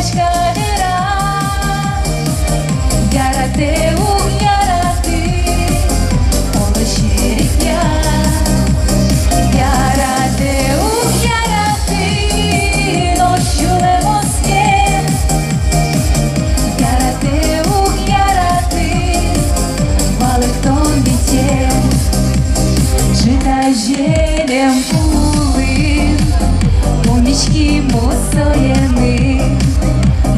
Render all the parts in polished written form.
şaşkavera Yarate u yarate Onu şerik ya Yarate u yarate Noşule moske Yarate u yarate Balık ton biter Жита желем улыб Умічки мусоєни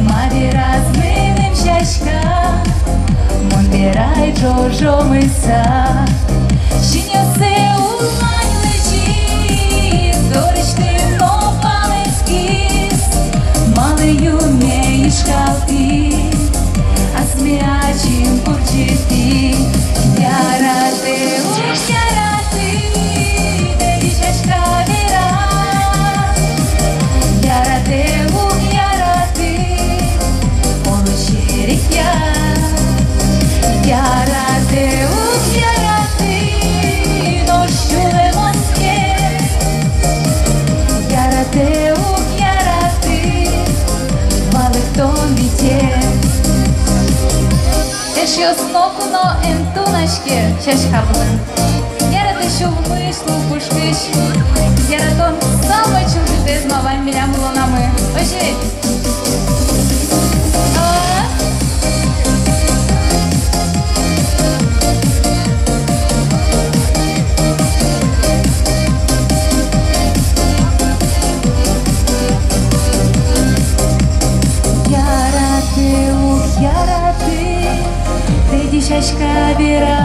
Маві разним щачка Монбирай джожо миса Шиньосе улань лечі Доречти но палецькіс Малею меїш халти А сміячим урчити Ярате у ярате Dedi şaşkavera Yarate u yarate Onu şerik ya Yarate u yarate Noşule moske Yarate u yarate Balık ton biter Eşyo snoku no entunaşke Şaşkavlın Yarate şovumuş lupuşkış Яратон самый чужды змавань миля мулонамы Ожи Ярате у ярате Dedi şaşkavera